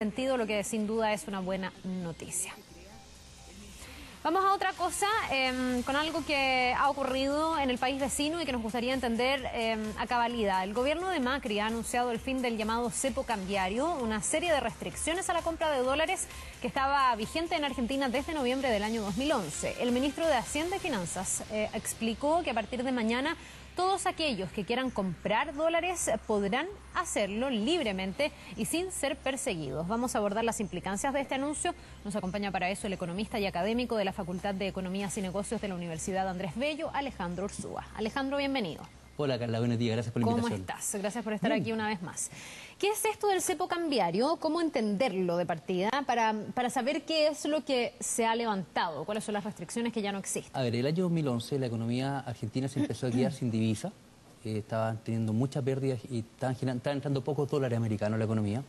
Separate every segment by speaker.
Speaker 1: sentido, lo que sin duda es una buena noticia. Vamos a otra cosa, con algo que ha ocurrido en el país vecino y que nos gustaría entender a cabalidad. El gobierno de Macri ha anunciado el fin del llamado cepo cambiario, una serie de restricciones a la compra de dólares que estaba vigente en Argentina desde noviembre del año 2011. El ministro de Hacienda y Finanzas explicó que a partir de mañana todos aquellos que quieran comprar dólares podrán hacerlo libremente y sin ser perseguidos. Vamos a abordar las implicancias de este anuncio. Nos acompaña para eso el economista y académico de la Facultad de Economías y Negocios de la Universidad Andrés Bello, Alejandro Urzúa. Alejandro, bienvenido.
Speaker 2: Hola Carla, buenos días, gracias por la invitación.
Speaker 1: ¿Cómo estás? Gracias por estar aquí una vez más. ¿Qué es esto del cepo cambiario? ¿Cómo entenderlo de partida para saber qué es lo que se ha levantado? ¿Cuáles son las restricciones que ya no existen?
Speaker 2: A ver, el año 2011 la economía argentina se empezó a quedar sin divisa, estaban teniendo muchas pérdidas y estaban entrando pocos dólares americanos a la economía.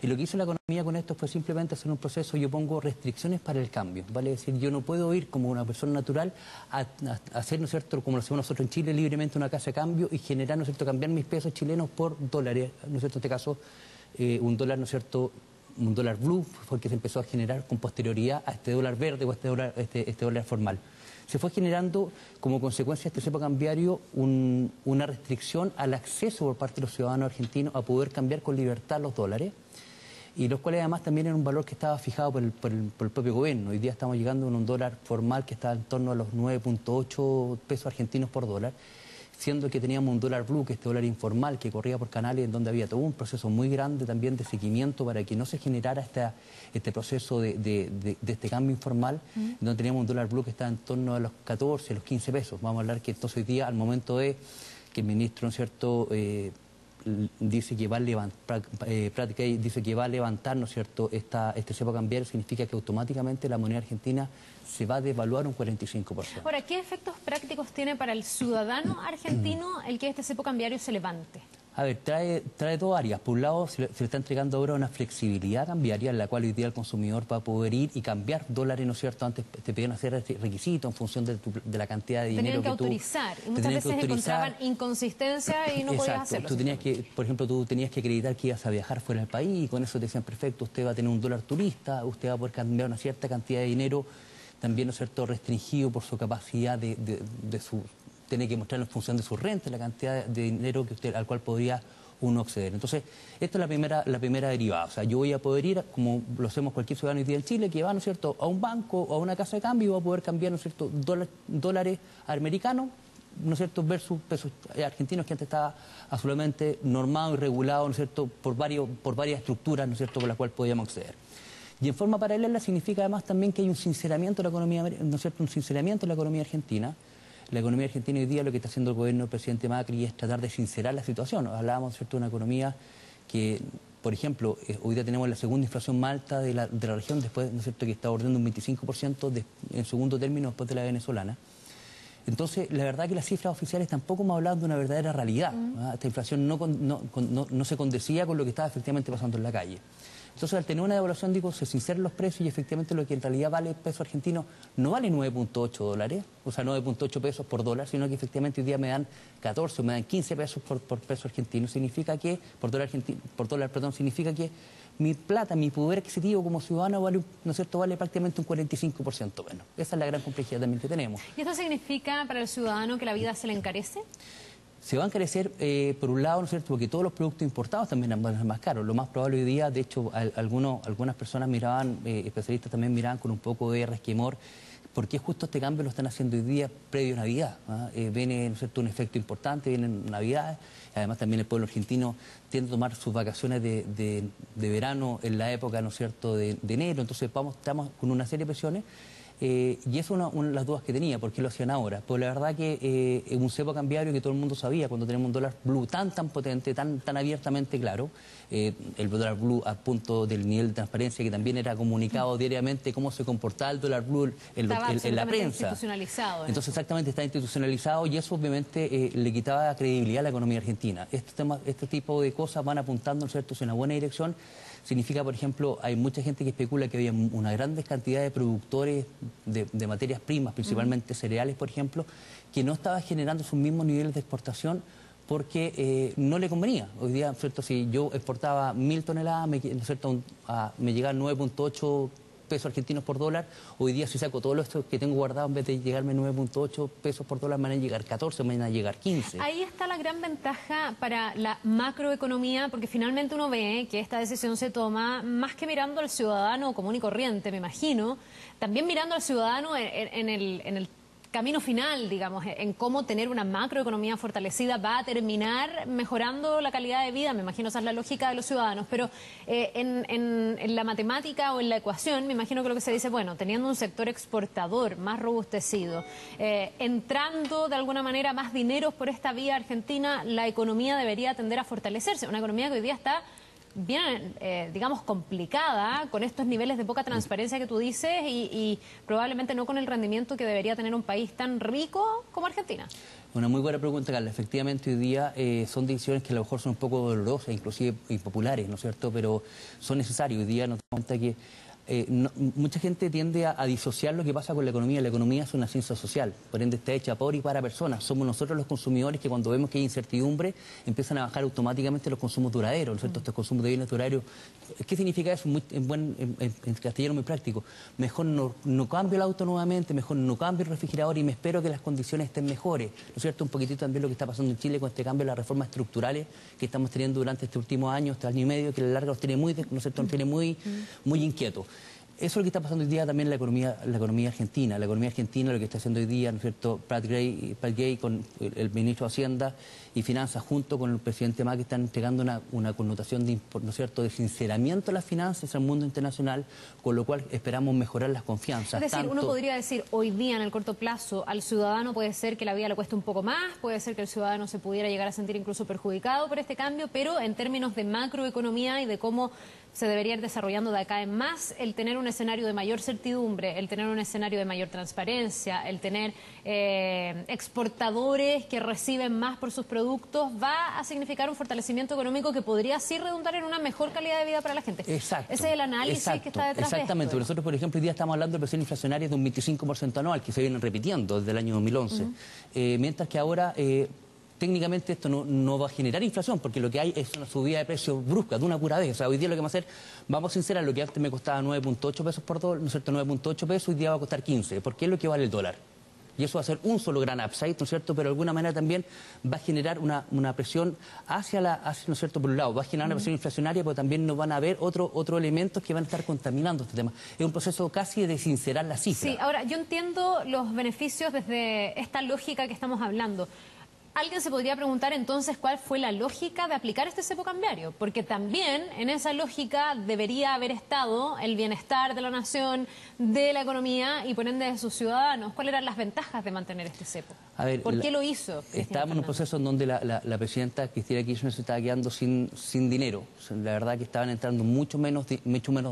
Speaker 2: Y lo que hizo la economía con esto fue simplemente hacer un proceso, yo pongo restricciones para el cambio, ¿vale? Es decir, yo no puedo ir como una persona natural a hacer, ¿no es cierto?, como lo hacemos nosotros en Chile, libremente una casa de cambio y generar, ¿no es cierto?, cambiar mis pesos chilenos por dólares, ¿no es cierto?, en este caso, un dólar, ¿no es cierto?, un dólar blue fue el que se empezó a generar con posterioridad a este dólar verde o a este dólar formal. Se fue generando como consecuencia de este cepo cambiario una restricción al acceso por parte de los ciudadanos argentinos a poder cambiar con libertad los dólares, y los cuales además también era un valor que estaba fijado por el propio gobierno. Hoy día estamos llegando a un dólar formal que está en torno a los 9.8 pesos argentinos por dólar, siendo que teníamos un dólar blue, que es este dólar informal, que corría por canales en donde había todo un proceso muy grande también de seguimiento para que no se generara este proceso de este cambio informal, donde teníamos un dólar blue que está en torno a los 14, los 15 pesos. Vamos a hablar que entonces hoy día, al momento de que el ministro, ¿no es cierto?, dice que va a levantar, ¿no es cierto?, este cepo cambiario, significa que automáticamente la moneda argentina se va a devaluar un 45%.
Speaker 1: Ahora, ¿qué efectos prácticos tiene para el ciudadano argentino el que este cepo cambiario se levante?
Speaker 2: A ver, trae dos áreas. Por un lado, se le está entregando ahora una flexibilidad cambiaria en la cual hoy día el consumidor va a poder ir y cambiar dólares, ¿no es cierto? Antes te pedían hacer este requisito en función de la cantidad de dinero que tú...
Speaker 1: Tenían que autorizar, y muchas veces encontraban inconsistencia y no podías hacerlo.
Speaker 2: Tú tenías que, por ejemplo, tú tenías que acreditar que ibas a viajar fuera del país y con eso te decían, perfecto, usted va a tener un dólar turista, usted va a poder cambiar una cierta cantidad de dinero, también, ¿no es cierto?, restringido por su capacidad tiene que mostrar en función de su renta la cantidad de dinero al cual podría uno acceder. Entonces, esta es la primera derivada. O sea, yo voy a poder ir, como lo hacemos cualquier ciudadano hoy día en Chile, que va, ¿no es cierto?, a un banco o a una casa de cambio y va a poder cambiar, ¿no es cierto?, dólares americanos, ¿no es cierto?, versus pesos argentinos, que antes estaba absolutamente normado y regulado, ¿no es cierto?, por varias estructuras, ¿no es cierto?, por las cuales podíamos acceder. Y en forma paralela significa además también que hay un sinceramiento de la economía, ¿no es cierto?, un sinceramiento de la economía argentina. La economía argentina hoy día lo que está haciendo el gobierno del presidente Macri es tratar de sincerar la situación. Hablábamos, ¿cierto?, de una economía que, por ejemplo, hoy día tenemos la segunda inflación más alta de la región, después, ¿no es cierto?, que está bordeando un 25% en segundo término después de la venezolana. Entonces, la verdad que las cifras oficiales tampoco me hablaban de una verdadera realidad. Esta inflación no se condecía con lo que estaba efectivamente pasando en la calle. Entonces, al tener una devaluación, digo, se sinceran los precios y efectivamente lo que en realidad vale el peso argentino no vale 9.8 dólares, o sea, 9.8 pesos por dólar, sino que efectivamente hoy día me dan 14 o me dan 15 pesos por peso argentino. Significa que, por dólar, significa que mi plata, mi poder adquisitivo como ciudadano vale, ¿no es cierto?, vale prácticamente un 45% menos. Esa es la gran complejidad también que tenemos.
Speaker 1: ¿Y esto significa para el ciudadano que la vida se le encarece?
Speaker 2: Se van a encarecer, por un lado, ¿no es cierto?, porque todos los productos importados también van a ser más caros. Lo más probable hoy día, de hecho, algunas personas miraban, especialistas también miraban con un poco de resquemor, ¿por qué justo este cambio lo están haciendo hoy día previo a Navidad? Viene, ¿no es cierto?, un efecto importante, vienen Navidades, además también el pueblo argentino tiende a tomar sus vacaciones de verano en la época, ¿no es cierto?, de enero, entonces estamos con una serie de presiones. Y es una de las dudas que tenía, ¿por qué lo hacían ahora? Pues la verdad que un cepo cambiario que todo el mundo sabía, cuando tenemos un dólar blue tan potente, tan abiertamente claro, el dólar blue a punto del nivel de transparencia que también era comunicado diariamente cómo se comportaba el dólar blue en la prensa.
Speaker 1: Institucionalizado.
Speaker 2: Entonces exactamente está institucionalizado y eso obviamente le quitaba credibilidad a la economía argentina. Este tipo de cosas van apuntando, ¿no es cierto?, en una buena dirección. Significa, por ejemplo, hay mucha gente que especula que había una gran cantidad de productores de materias primas, principalmente cereales, por ejemplo, que no estaba generando sus mismos niveles de exportación porque no le convenía. Hoy día, ¿no es cierto?, si yo exportaba 1000 toneladas, ¿no es cierto?, me llegaban 9.8 pesos argentinos por dólar. Hoy día, si saco todo esto que tengo guardado, en vez de llegarme 9.8 pesos por dólar, me van a llegar 14, me van a llegar 15.
Speaker 1: Ahí está la gran ventaja para la macroeconomía, porque finalmente uno ve que esta decisión se toma más que mirando al ciudadano común y corriente, me imagino, también mirando al ciudadano en el camino final, digamos, en cómo tener una macroeconomía fortalecida va a terminar mejorando la calidad de vida. Me imagino esa es la lógica de los ciudadanos, pero en la matemática o en la ecuación, me imagino que lo que se dice, bueno, teniendo un sector exportador más robustecido, entrando de alguna manera más dineros por esta vía argentina, la economía debería tender a fortalecerse. Una economía que hoy día está bien, digamos, complicada, con estos niveles de poca transparencia que tú dices y probablemente no con el rendimiento que debería tener un país tan rico como Argentina.
Speaker 2: Una muy buena pregunta, Carla. Efectivamente, hoy día son decisiones que a lo mejor son un poco dolorosas, inclusive impopulares, ¿no es cierto?, pero son necesarias. Hoy día nos damos cuenta que mucha gente tiende a disociar lo que pasa con la economía. La economía es una ciencia social, por ende está hecha por y para personas. Somos nosotros los consumidores que cuando vemos que hay incertidumbre empiezan a bajar automáticamente los consumos duraderos, ¿no es cierto? Estos consumos de bienes duraderos. ¿Qué significa eso? En castellano muy práctico. Mejor no cambio el auto nuevamente, mejor no cambio el refrigerador y me espero que las condiciones estén mejores, ¿no es cierto? Un poquitito también lo que está pasando en Chile con este cambio de las reformas estructurales que estamos teniendo durante este último año, este año y medio, que a la larga nos tiene muy, ¿no es cierto?, nos tiene muy inquietos. Eso es lo que está pasando hoy día también en la economía argentina. La economía argentina, lo que está haciendo hoy día, ¿no es cierto?, Pat Gay con el ministro de Hacienda y Finanzas, junto con el presidente Macri, están entregando una connotación de, ¿no es cierto?, de sinceramiento de las finanzas al mundo internacional, con lo cual esperamos mejorar las confianzas.
Speaker 1: Es decir, uno podría decir, hoy día, en el corto plazo, al ciudadano puede ser que la vida le cueste un poco más, puede ser que el ciudadano se pudiera llegar a sentir incluso perjudicado por este cambio, pero en términos de macroeconomía y de cómo se debería ir desarrollando de acá en más, el tener un escenario de mayor certidumbre, el tener un escenario de mayor transparencia, el tener exportadores que reciben más por sus productos, va a significar un fortalecimiento económico que podría así redundar en una mejor calidad de vida para la gente.
Speaker 2: Exacto.
Speaker 1: Ese es el análisis que está detrás
Speaker 2: exactamente.
Speaker 1: de esto.
Speaker 2: Nosotros, por ejemplo, hoy día estamos hablando de presión inflacionaria de un 25% anual, que se vienen repitiendo desde el año 2011. Mientras que ahora técnicamente esto no va a generar inflación, porque lo que hay es una subida de precios brusca, de una pura vez. O sea, hoy día lo que vamos a hacer, vamos a sincerar, lo que antes me costaba 9.8 pesos por dólar, ¿no es cierto?, 9.8 pesos, hoy día va a costar 15, porque es lo que vale el dólar. Y eso va a ser un solo gran upside, ¿no es cierto?, pero de alguna manera también va a generar una presión hacia, ¿no es cierto?, por un lado, va a generar una presión inflacionaria, pero también nos van a haber otros elementos que van a estar contaminando este tema. Es un proceso casi de sincerar la cifra.
Speaker 1: Sí, ahora, yo entiendo los beneficios desde esta lógica que estamos hablando. Alguien se podría preguntar entonces cuál fue la lógica de aplicar este cepo cambiario, porque también en esa lógica debería haber estado el bienestar de la nación, de la economía y por ende de sus ciudadanos. ¿Cuáles eran las ventajas de mantener este cepo?
Speaker 2: A ver,
Speaker 1: ¿Por qué lo hizo?
Speaker 2: Estábamos en un proceso en donde la presidenta Cristina Kirchner se estaba quedando sin dinero. O sea, la verdad que estaban entrando mucho menos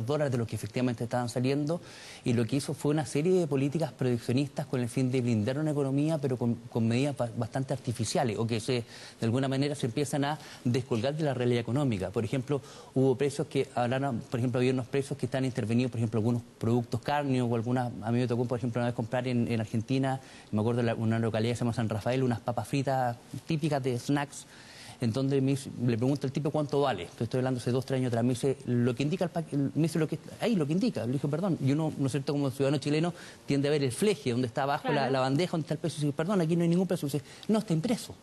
Speaker 2: dólares de los que efectivamente estaban saliendo, y lo que hizo fue una serie de políticas proteccionistas con el fin de blindar una economía, pero con medidas bastante artificiales, o que de alguna manera se empiezan a descolgar de la realidad económica. Por ejemplo, hubo precios que hablaron, por ejemplo, había unos precios que están intervenidos, por ejemplo, algunos productos cárnicos o algunas. A mí me tocó, por ejemplo, una vez comprar en Argentina, me acuerdo de una localidad que se llama San Rafael, unas papas fritas típicas de snacks, en donde le pregunto al tipo cuánto vale. Estoy hablando hace 2 o 3 años atrás. Me dice lo que indica me dice lo que indica. Le dije, perdón. Y uno, ¿no es cierto?, como ciudadano chileno, tiende a ver el fleje, donde está abajo la bandeja, donde está el precio. Y dice, perdón, aquí no hay ningún precio. Y dice, no, está impreso.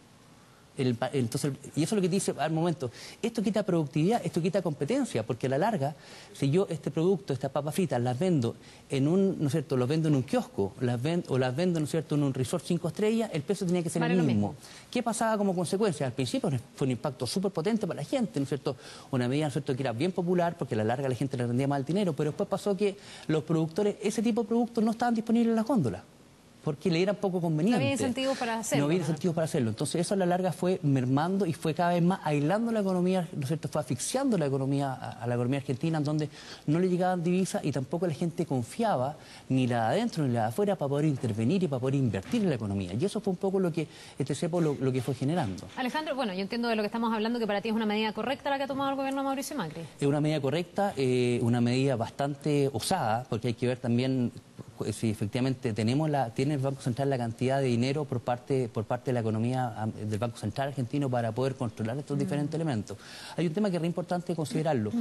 Speaker 2: Entonces, y eso es lo que te dice al momento. Esto quita productividad, esto quita competencia, porque a la larga, si yo este producto, estas papas fritas, las vendo en ¿no es cierto?, los vendo en un kiosco, las vendo, ¿no es cierto?, en un resort 5 estrellas, el precio tenía que ser el mismo. ¿Qué pasaba como consecuencia? Al principio fue un impacto súper potente para la gente, ¿no es cierto?, una medida, ¿no es cierto?, que era bien popular, porque a la larga la gente le rendía más el dinero, pero después pasó que los productores, ese tipo de productos no estaban disponibles en las góndolas, porque le era poco conveniente.
Speaker 1: No había incentivos para hacerlo.
Speaker 2: No había incentivos para hacerlo. Entonces eso a la larga fue mermando y fue cada vez más aislando la economía, ¿no es cierto?, fue asfixiando la economía a la economía argentina, en donde no le llegaban divisas y tampoco la gente confiaba, ni la de adentro ni la de afuera, para poder intervenir y para poder invertir en la economía. Y eso fue un poco lo que este cepo lo que fue generando.
Speaker 1: Alejandro, bueno, yo entiendo de lo que estamos hablando que para ti es una medida correcta la que ha tomado el gobierno de Mauricio Macri.
Speaker 2: Es una medida correcta, una medida bastante osada, porque hay que ver también si efectivamente tiene el Banco Central la cantidad de dinero por parte de la economía del Banco Central argentino para poder controlar estos diferentes elementos. Hay un tema que es re importante considerarlo.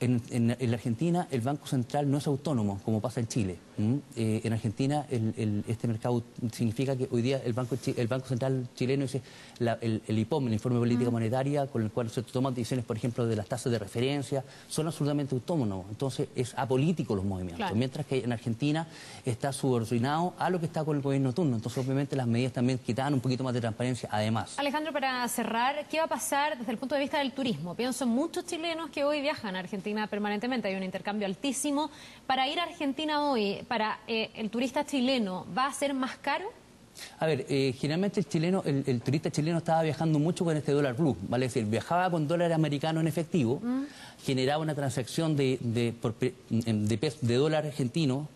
Speaker 2: En la Argentina el Banco Central no es autónomo, como pasa en Chile. En Argentina este mercado significa que hoy día el Banco Central chileno dice el IPOM, el Informe de Política Monetaria, con el cual se toman decisiones, por ejemplo, de las tasas de referencia, son absolutamente autónomos. Entonces es apolítico los movimientos, claro. Mientras que en Argentina está subordinado a lo que está con el gobierno turno. Entonces obviamente las medidas también quitaban un poquito más de transparencia además.
Speaker 1: Alejandro, para cerrar, ¿qué va a pasar desde el punto de vista del turismo? Pienso en muchos chilenos que hoy viajan a Argentina permanentemente, hay un intercambio altísimo. Para ir a Argentina hoy, para el turista chileno, ¿va a ser más caro?
Speaker 2: A ver, generalmente el turista chileno estaba viajando mucho con este dólar blue, ¿vale? Es decir, viajaba con dólar americano en efectivo, generaba una transacción de dólar argentino,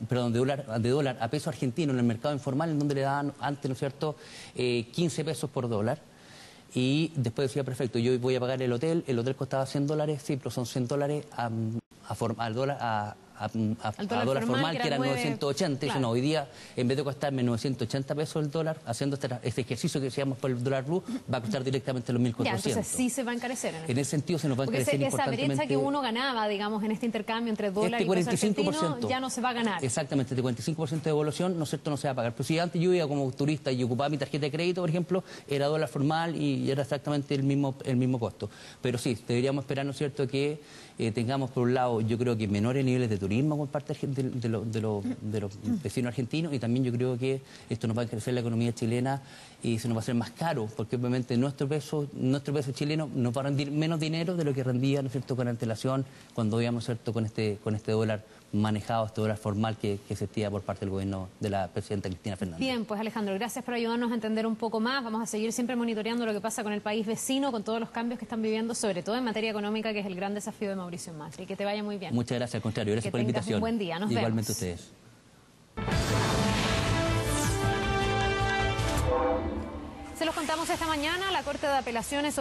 Speaker 2: de dólar a peso argentino en el mercado informal, en donde le daban antes, ¿no es cierto?, 15 pesos por dólar. Y después decía, perfecto, yo voy a pagar el hotel costaba $100, sí, pero son $100 al dólar formal, que eran 980, claro. No, hoy día, en vez de costarme 980 pesos el dólar, haciendo este ejercicio que decíamos por el dólar blue, va a costar directamente los 1.400.
Speaker 1: Ya, entonces sí se va a encarecer. En
Speaker 2: ese sentido se nos va a encarecer importantemente.
Speaker 1: Esa brecha que uno ganaba, digamos, en este intercambio entre dólar y peso argentino, ya no se va a ganar.
Speaker 2: Exactamente, este 45% de devolución, ¿no es cierto?, no se va a pagar. Pero si antes yo iba como turista y ocupaba mi tarjeta de crédito, por ejemplo, era dólar formal y era exactamente el mismo costo. Pero sí, deberíamos esperar, ¿no es cierto?, que tengamos por un lado, yo creo que menores niveles de turismo por parte de los vecinos argentinos, y también yo creo que esto nos va a crecer la economía chilena y se nos va a hacer más caro, porque obviamente nuestro peso chileno nos va a rendir menos dinero de lo que rendía, ¿no es cierto?, con antelación cuando íbamos, ¿no es cierto?, con este dólar manejado, este dólar formal que existía por parte del gobierno de la presidenta Cristina Fernández.
Speaker 1: Bien, pues Alejandro, gracias por ayudarnos a entender un poco más. Vamos a seguir siempre monitoreando lo que pasa con el país vecino, con todos los cambios que están viviendo, sobre todo en materia económica, que es el gran desafío de Mauricio Macri. Que te vaya muy bien.
Speaker 2: Muchas gracias, al contrario. Gracias por la invitación.
Speaker 1: Un buen día. Nos vemos.
Speaker 2: Igualmente ustedes.
Speaker 1: Se los contamos esta mañana, la Corte de Apelaciones